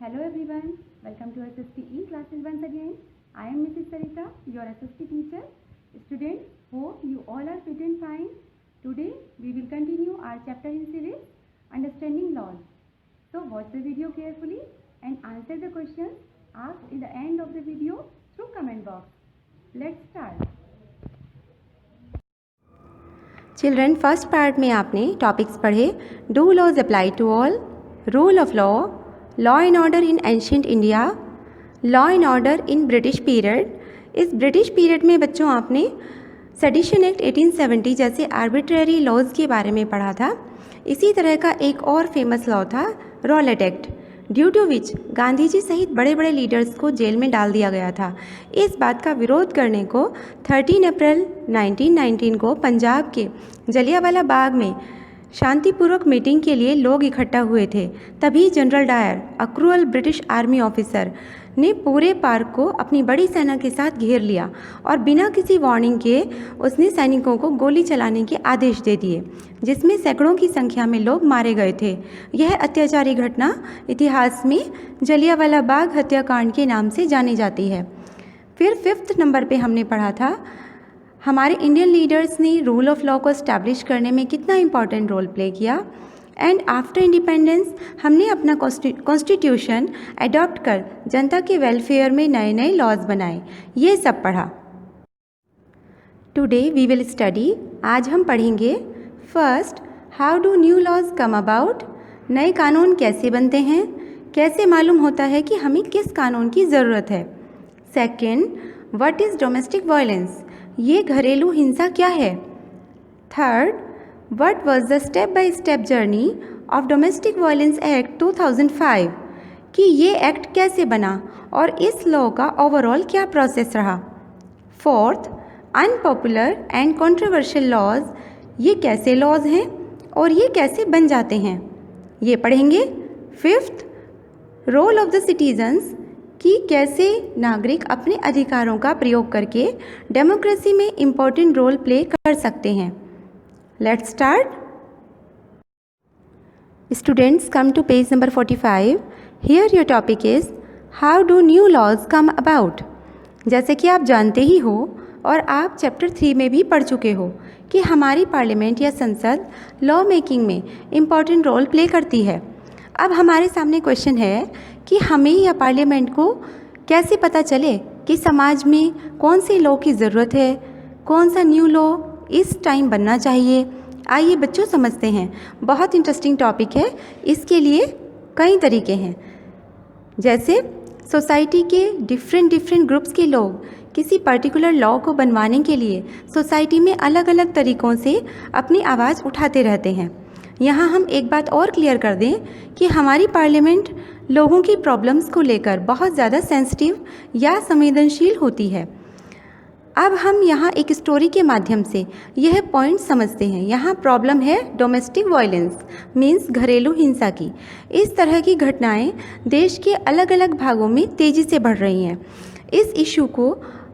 Hello everyone, welcome to SSPE classes once again. I am Mrs. Sarita, your SSP teacher. Students, hope you all are fit and fine. Today we will continue our chapter in series, Understanding Laws. So watch the video carefully and answer the questions asked in the end of the video through comment box. Let's start. Children, first part में आपने topics पढ़े। Do laws apply to all, rule of law and order in ancient India, law and order in British period. इस British period में बच्चों आपने sedition act 1870 जैसे arbitrary laws के बारे में पढ़ा था। इसी तरह का एक और फेमस लॉ था रॉलेट एक्ट, ड्यू टू विच गांधी जी सहित बड़े बड़े लीडर्स को जेल में डाल दिया गया था। इस बात का विरोध करने को 13 अप्रैल 1919 को पंजाब के जलियांवाला बाग में शांतिपूर्वक मीटिंग के लिए लोग इकट्ठा हुए थे। तभी general Dyer, a cruel British army officer, ने पूरे पार्क को अपनी बड़ी सेना के साथ घेर लिया और बिना किसी वार्निंग के उसने सैनिकों को गोली चलाने के आदेश दे दिए, जिसमें सैकड़ों की संख्या में लोग मारे गए थे। यह अत्याचारी घटना इतिहास में जलियांवाला बाग हत्याकांड के नाम से जानी जाती है। फिर 5th नंबर पे हमने पढ़ा था हमारे इंडियन लीडर्स ने रूल ऑफ लॉ को इस्टेब्लिश करने में कितना इम्पॉर्टेंट रोल प्ले किया। एंड आफ्टर इंडिपेंडेंस हमने अपना कॉन्स्टिट्यूशन अडॉप्ट कर जनता के वेलफेयर में नए नए लॉज बनाए। ये सब पढ़ा। टुडे वी विल स्टडी, आज हम पढ़ेंगे first, how do new laws come about, नए कानून कैसे बनते हैं, कैसे मालूम होता है कि हमें किस कानून की ज़रूरत है। Second, what is domestic violence, ये घरेलू हिंसा क्या है। Third, what was the step by step journey of domestic violence act 2005, कि ये एक्ट कैसे बना और इस लॉ का ओवरऑल क्या प्रोसेस रहा। Fourth, unpopular and controversial laws, ये कैसे लॉज हैं और ये कैसे बन जाते हैं, ये पढ़ेंगे। Fifth, role of the citizens, कि कैसे नागरिक अपने अधिकारों का प्रयोग करके डेमोक्रेसी में इम्पोर्टेंट रोल प्ले कर सकते हैं। Let's start. Students, come to page number 45। Here your topic is how do new laws come about. जैसे कि आप जानते ही हो और आप चैप्टर 3 में भी पढ़ चुके हो कि हमारी पार्लियामेंट या संसद लॉ मेकिंग में इम्पॉर्टेंट रोल प्ले करती है। अब हमारे सामने क्वेश्चन है कि हमें या पार्लियामेंट को कैसे पता चले कि समाज में कौन से लॉ की ज़रूरत है, कौन सा न्यू लॉ इस टाइम बनना चाहिए। आइए बच्चों समझते हैं। बहुत इंटरेस्टिंग टॉपिक है। इसके लिए कई तरीके हैं। जैसे सोसाइटी के डिफरेंट ग्रुप्स के लोग किसी पर्टिकुलर लॉ को बनवाने के लिए सोसाइटी में अलग अलग तरीक़ों से अपनी आवाज़ उठाते रहते हैं। यहाँ हम एक बात और क्लियर कर दें कि हमारी पार्लियामेंट लोगों की प्रॉब्लम्स को लेकर बहुत ज़्यादा सेंसिटिव या संवेदनशील होती है। अब हम यहाँ एक स्टोरी के माध्यम से यह पॉइंट समझते हैं। यहाँ प्रॉब्लम है डोमेस्टिक वायलेंस मीन्स घरेलू हिंसा की। इस तरह की घटनाएं देश के अलग अलग भागों में तेज़ी से बढ़ रही हैं। इस इशू को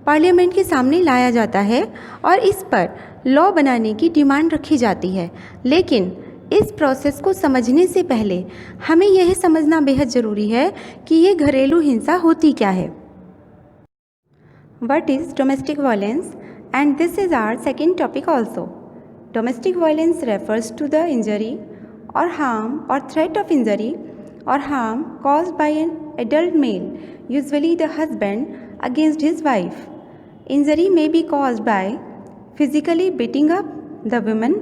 पार्लियामेंट के सामने लाया जाता है और इस पर लॉ बनाने की डिमांड रखी जाती है। लेकिन इस प्रोसेस को समझने से पहले हमें यह समझना बेहद ज़रूरी है कि ये घरेलू हिंसा होती क्या है। What is domestic violence? And this is our second topic also. Domestic violence refers to the injury or harm or threat of injury or harm caused by an adult male, usually the husband, against his wife. Injury may be caused by physically beating up the woman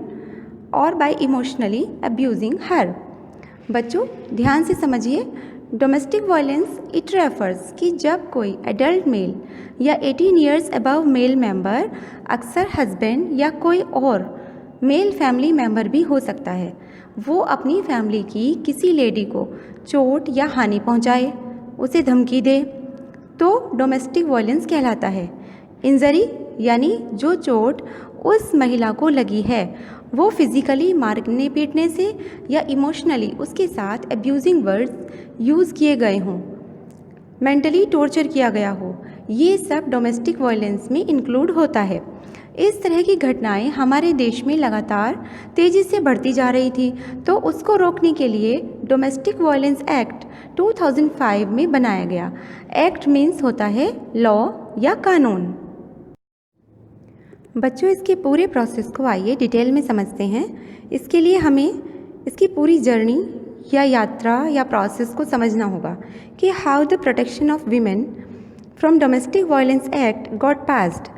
or by emotionally abusing her. बच्चों ध्यान से समझिए। Domestic violence it refers कि जब कोई adult mail या 18 years above male member, अक्सर husband या कोई और मेल फैमिली मेंबर भी हो सकता है, वो अपनी फैमिली की किसी लेडी को चोट या हानि पहुंचाए, उसे धमकी दे, तो डोमेस्टिक वायलेंस कहलाता है। इंजरी यानी जो चोट उस महिला को लगी है वो फिज़िकली मारने पीटने से या इमोशनली उसके साथ अब्यूजिंग वर्ड्स यूज़ किए गए हों, मेंटली टॉर्चर किया गया हो, ये सब डोमेस्टिक वायलेंस में इंक्लूड होता है। इस तरह की घटनाएं हमारे देश में लगातार तेज़ी से बढ़ती जा रही थी, तो उसको रोकने के लिए डोमेस्टिक वायलेंस एक्ट 2005 में बनाया गया। एक्ट मीन्स होता है लॉ या कानून। बच्चों, इसके पूरे प्रोसेस को आइए डिटेल में समझते हैं। इसके लिए हमें इसकी पूरी जर्नी या यात्रा या प्रोसेस को समझना होगा कि how the protection of women from domestic violence act got passed.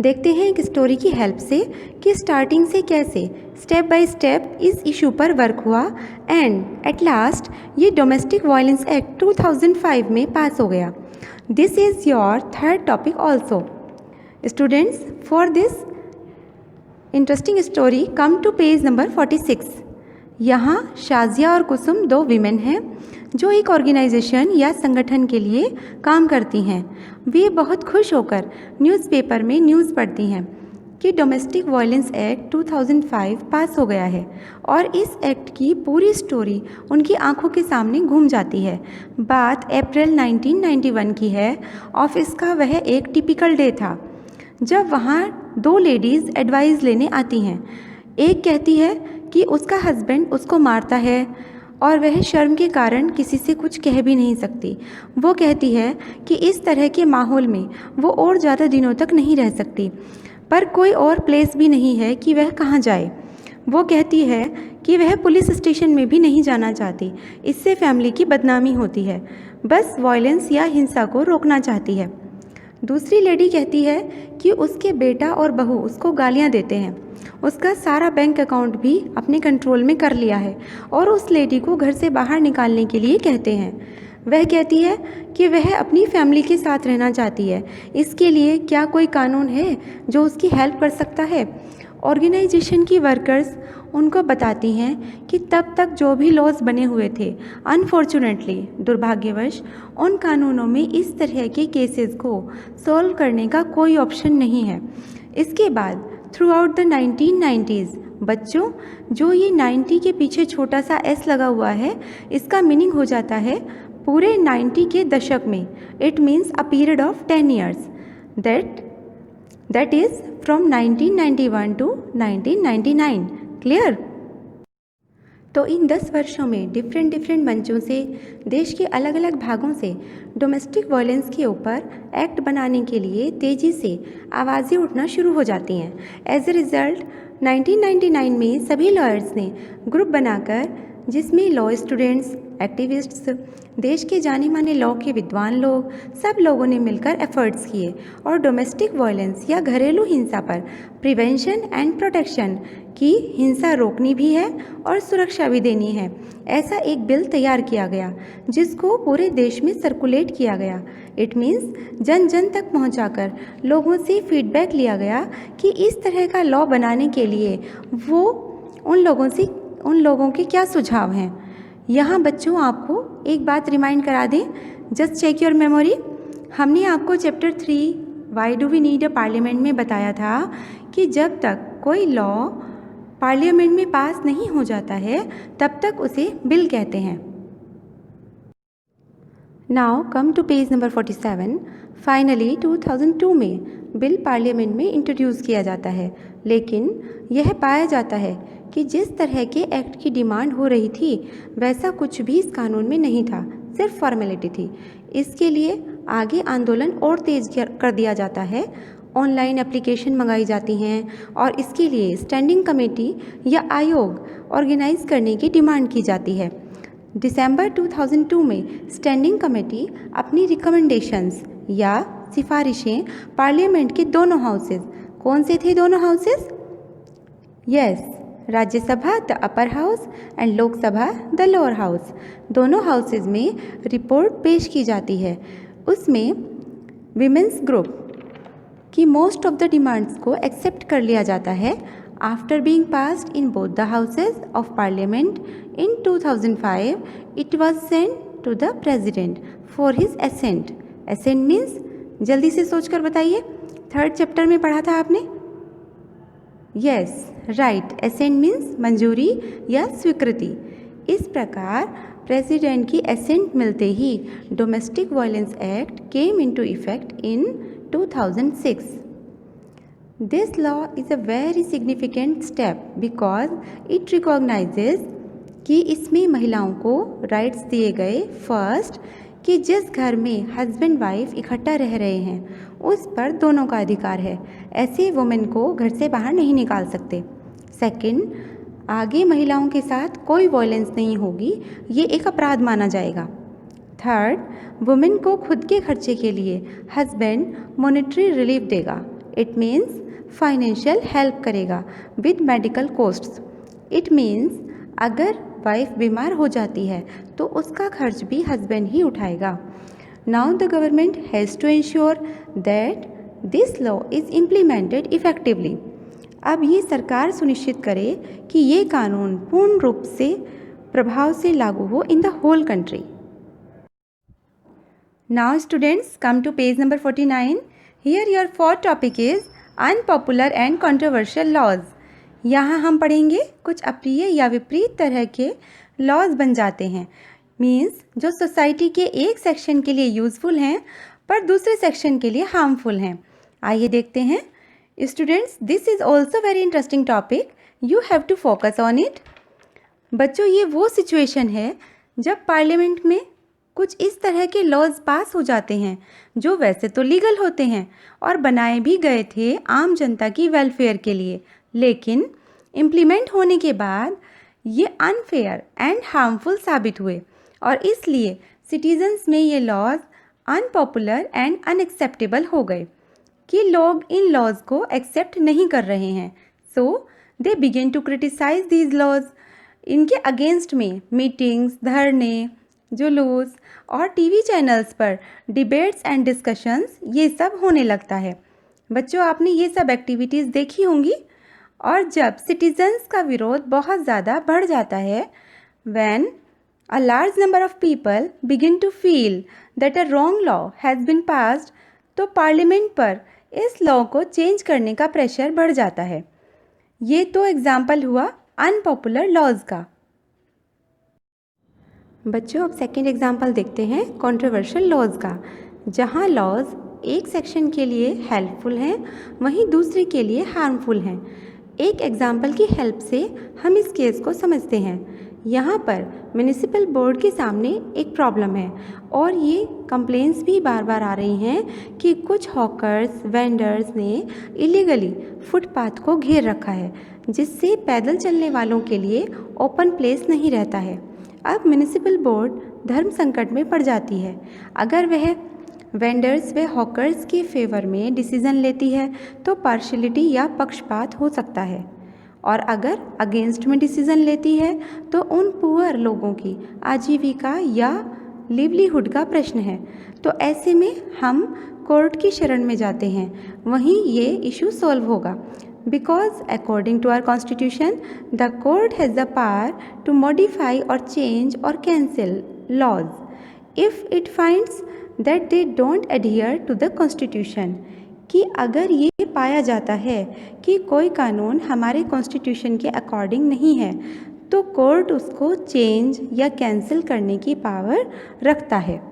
देखते हैं एक स्टोरी की हेल्प से कि स्टार्टिंग से कैसे स्टेप बाय स्टेप इस इशू पर वर्क हुआ एंड एट लास्ट ये डोमेस्टिक वायलेंस एक्ट 2005 में पास हो गया। This is your third topic also. Students, for this interesting story come to page number 46। यहाँ शाजिया और कुसुम दो वीमेन हैं जो एक ऑर्गेनाइजेशन या संगठन के लिए काम करती हैं। वे बहुत खुश होकर न्यूज़पेपर में न्यूज़ पढ़ती हैं कि डोमेस्टिक वायलेंस एक्ट 2005 पास हो गया है और इस एक्ट की पूरी स्टोरी उनकी आंखों के सामने घूम जाती है। बात अप्रैल 1991 की है। ऑफिस का वह एक टिपिकल डे था जब वहाँ दो लेडीज़ एडवाइस लेने आती हैं। एक कहती है कि उसका हस्बैंड उसको मारता है और वह शर्म के कारण किसी से कुछ कह भी नहीं सकती। वो कहती है कि इस तरह के माहौल में वो और ज़्यादा दिनों तक नहीं रह सकती, पर कोई और प्लेस भी नहीं है कि वह कहाँ जाए। वो कहती है कि वह पुलिस स्टेशन में भी नहीं जाना चाहती, इससे फैमिली की बदनामी होती है, बस वायलेंस या हिंसा को रोकना चाहती है। दूसरी लेडी कहती है कि उसके बेटा और बहू उसको गालियाँ देते हैं, उसका सारा बैंक अकाउंट भी अपने कंट्रोल में कर लिया है और उस लेडी को घर से बाहर निकालने के लिए कहते हैं। वह कहती है कि वह अपनी फैमिली के साथ रहना चाहती है, इसके लिए क्या कोई कानून है जो उसकी हेल्प कर सकता है। ऑर्गेनाइजेशन की वर्कर्स उनको बताती हैं कि तब तक जो भी लॉज बने हुए थे, अनफॉर्चुनेटली दुर्भाग्यवश उन कानूनों में इस तरह के केसेस को सॉल्व करने का कोई ऑप्शन नहीं है। इसके बाद थ्रू आउट द 1990s, बच्चों जो ये 90 के पीछे छोटा सा एस लगा हुआ है, इसका मीनिंग हो जाता है पूरे 90 के दशक में। It means a period of 10 years that is from 1991 to 1999। Clear? तो इन 10 वर्षों में डिफरेंट मंचों से, देश के अलग अलग भागों से डोमेस्टिक वायलेंस के ऊपर एक्ट बनाने के लिए तेज़ी से आवाज़ें उठना शुरू हो जाती हैं। एज ए रिज़ल्ट 1999 में सभी लॉयर्स ने ग्रुप बनाकर, जिसमें लॉ स्टूडेंट्स, एक्टिविस्ट्स, देश के जाने माने लॉ के विद्वान लोग, सब लोगों ने मिलकर एफर्ट्स किए और डोमेस्टिक वायलेंस या घरेलू हिंसा पर प्रिवेंशन एंड प्रोटेक्शन की, हिंसा रोकनी भी है और सुरक्षा भी देनी है, ऐसा एक बिल तैयार किया गया जिसको पूरे देश में सर्कुलेट किया गया। इट मीन्स जन जन तक पहुंचाकर लोगों से फीडबैक लिया गया कि इस तरह का लॉ बनाने के लिए वो उन लोगों के क्या सुझाव हैं। यहाँ बच्चों आपको एक बात रिमाइंड करा दें, जस्ट चेक योर मेमोरी। हमने आपको chapter 3 why do we need a parliament में बताया था कि जब तक कोई लॉ पार्लियामेंट में पास नहीं हो जाता है तब तक उसे बिल कहते हैं। Now come to page number 47। Finally 2002 में बिल पार्लियामेंट में इंट्रोड्यूस किया जाता है, लेकिन यह पाया जाता है कि जिस तरह के एक्ट की डिमांड हो रही थी वैसा कुछ भी इस कानून में नहीं था, सिर्फ फॉर्मेलिटी थी। इसके लिए आगे आंदोलन और तेज कर दिया जाता है, ऑनलाइन एप्लीकेशन मंगाई जाती हैं और इसके लिए स्टैंडिंग कमेटी या आयोग ऑर्गेनाइज करने की डिमांड की जाती है। दिसंबर 2002 में स्टैंडिंग कमेटी अपनी रिकमेंडेशंस या सिफारिशें पार्लियामेंट के दोनों हाउसेस, कौन से थे दोनों houses? Yes, Rajya Sabha the upper house and Lok Sabha the lower house, दोनों हाउसेस में रिपोर्ट पेश की जाती है। उसमें विमेंस ग्रुप की मोस्ट ऑफ द डिमांड्स को एक्सेप्ट कर लिया जाता है। After being passed in both the houses of parliament in 2005, it was sent to the president for his assent. Assent means, जल्दी से सोचकर बताइए, 3rd चैप्टर में पढ़ा था आपने। यस, राइट, असेंट मीन्स मंजूरी या स्वीकृति। इस प्रकार प्रेसिडेंट की असेंट मिलते ही domestic violence act came into effect in 2006. This law is a very significant step because it recognizes कि इसमें महिलाओं को राइट्स दिए गए। फर्स्ट, कि जिस घर में हस्बैंड वाइफ इकट्ठा रह रहे हैं उस पर दोनों का अधिकार है, ऐसे वुमेन को घर से बाहर नहीं निकाल सकते। सेकंड, आगे महिलाओं के साथ कोई वायलेंस नहीं होगी, ये एक अपराध माना जाएगा। थर्ड, वुमेन को खुद के खर्चे के लिए हस्बैंड मॉनेटरी रिलीफ देगा। इट मीन्स फाइनेंशियल हेल्प करेगा with medical costs. It means अगर वाइफ बीमार हो जाती है तो उसका खर्च भी हस्बैंड ही उठाएगा। Now the government has to ensure that this law is implemented effectively. अब ये सरकार सुनिश्चित करे कि ये कानून पूर्ण रूप से प्रभाव से लागू हो in the whole country. Now students, come to page number 49. Here your fourth topic is unpopular and controversial laws. यहाँ हम पढ़ेंगे कुछ अप्रिय या विपरीत तरह के लॉज बन जाते हैं। मीन्स जो सोसाइटी के एक सेक्शन के लिए यूज़फुल हैं पर दूसरे सेक्शन के लिए हार्मफुल हैं। आइए देखते हैं। Students, this is also very interesting topic, you have to focus on it. बच्चों, ये वो सिचुएशन है जब पार्लियामेंट में कुछ इस तरह के लॉज पास हो जाते हैं जो वैसे तो लीगल होते हैं और बनाए भी गए थे आम जनता की वेलफेयर के लिए, लेकिन इम्प्लीमेंट होने के बाद ये अनफेयर एंड हार्मफुल साबित हुए और इसलिए सिटीजन्स में ये लॉज अनपॉपुलर एंड अनएक्सेप्टेबल हो गए कि लोग इन लॉज को एक्सेप्ट नहीं कर रहे हैं। So they begin to criticise these laws. इनके अगेंस्ट में मीटिंग्स, धरने, जुलूस और टीवी चैनल्स पर डिबेट्स एंड डिस्कशंस ये सब होने लगता है। बच्चों, आपने ये सब एक्टिविटीज़ देखी होंगी। और जब सिटीजन्स का विरोध बहुत ज़्यादा बढ़ जाता है, when a large number of people begin to feel that a wrong law has been passed, तो पार्लियामेंट पर इस लॉ को चेंज करने का प्रेशर बढ़ जाता है। ये तो एग्जाम्पल हुआ अनपॉपुलर लॉज का। बच्चों, अब सेकेंड एग्जाम्पल देखते हैं कंट्रोवर्शियल लॉज का, जहाँ लॉज एक सेक्शन के लिए हेल्पफुल हैं वहीं दूसरे के लिए हार्मफुल हैं। एक एग्जाम्पल की हेल्प से हम इस केस को समझते हैं। यहाँ पर म्यूनिसिपल बोर्ड के सामने एक प्रॉब्लम है और ये कंप्लेंट्स भी बार बार आ रही हैं कि कुछ हॉकर्स, वेंडर्स ने इलीगली फुटपाथ को घेर रखा है, जिससे पैदल चलने वालों के लिए ओपन प्लेस नहीं रहता है। अब म्यूनिसिपल बोर्ड धर्म संकट में पड़ जाती है। अगर वह वेंडर्स व हॉकर्स के फेवर में डिसीज़न लेती है तो पार्शियलिटी या पक्षपात हो सकता है, और अगर अगेंस्ट में डिसीज़न लेती है तो उन पुअर लोगों की आजीविका या लिवलीहुड का प्रश्न है। तो ऐसे में हम कोर्ट की शरण में जाते हैं, वहीं ये इशू सॉल्व होगा। Because according to our constitution, the court has the power to modify or change or cancel laws if it finds that they don't adhere to the constitution। कि अगर ये पाया जाता है कि कोई कानून हमारे कॉन्स्टिट्यूशन के अकॉर्डिंग नहीं है तो कोर्ट उसको चेंज या कैंसिल करने की पावर रखता है।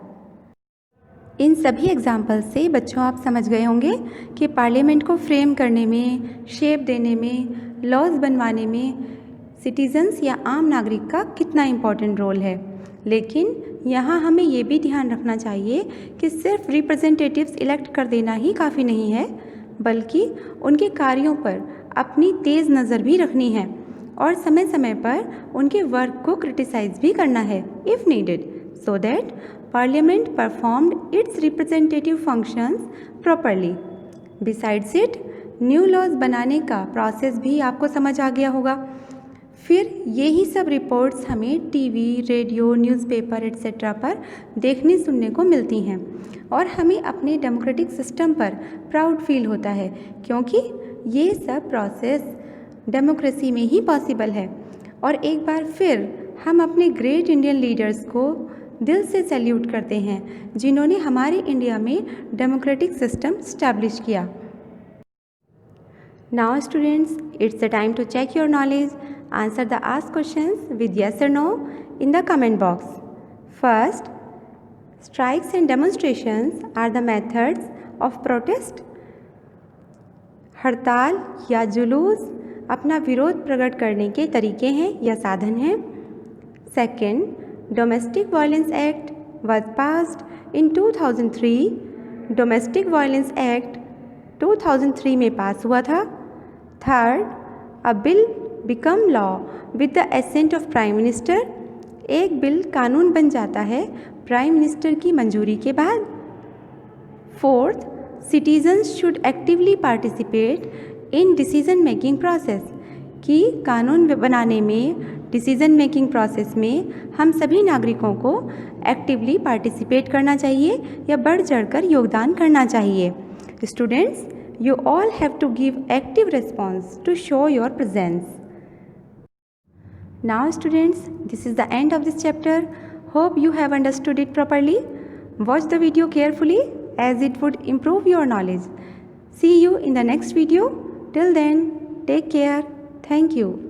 इन सभी एग्जाम्पल से बच्चों आप समझ गए होंगे कि पार्लियामेंट को फ्रेम करने में, शेप देने में, लॉज बनवाने में सिटीजन्स या आम नागरिक का कितना इम्पोर्टेंट रोल है। लेकिन यहाँ हमें ये भी ध्यान रखना चाहिए कि सिर्फ रिप्रेजेंटेटिव्स इलेक्ट कर देना ही काफ़ी नहीं है, बल्कि उनके कार्यों पर अपनी तेज़ नज़र भी रखनी है और समय समय पर उनके वर्क को क्रिटिसाइज़ भी करना है if needed, so that Parliament performed its representative functions properly. Besides it, new laws बनाने का प्रोसेस भी आपको समझ आ गया होगा। फिर यही सब रिपोर्ट्स हमें टीवी, रेडियो, न्यूज़पेपर एट्सेट्रा पर देखने सुनने को मिलती हैं और हमें अपने डेमोक्रेटिक सिस्टम पर प्राउड फील होता है, क्योंकि ये सब प्रोसेस डेमोक्रेसी में ही पॉसिबल है। और एक बार फिर हम अपने ग्रेट इंडियन लीडर्स को दिल से सैल्यूट करते हैं जिन्होंने हमारे इंडिया में डेमोक्रेटिक सिस्टम स्टैब्लिश किया। Now students, it's the time to check your knowledge. Answer the asked questions with yes और no in the comment box. First, strikes and demonstrations are the methods of protest. हड़ताल या जुलूस अपना विरोध प्रकट करने के तरीके हैं या साधन हैं। Second, Domestic Violence Act was passed in 2003. Domestic Violence Act 2003 में पास हुआ था. Third, a bill become law with the assent of Prime Minister. एक बिल कानून बन जाता है प्राइम मिनिस्टर की मंजूरी के बाद. Fourth, citizens should actively participate in decision making process. कि कानून बनाने में, डिसीजन मेकिंग प्रोसेस में हम सभी नागरिकों को एक्टिवली पार्टिसिपेट करना चाहिए या बढ़ चढ़कर योगदान करना चाहिए. Students, you all have to give active response to show your presence. Now students, this is the end of this chapter. Hope you have understood it properly. Watch the video carefully as it would improve your knowledge. See you in the next video. Till then, take care. Thank you.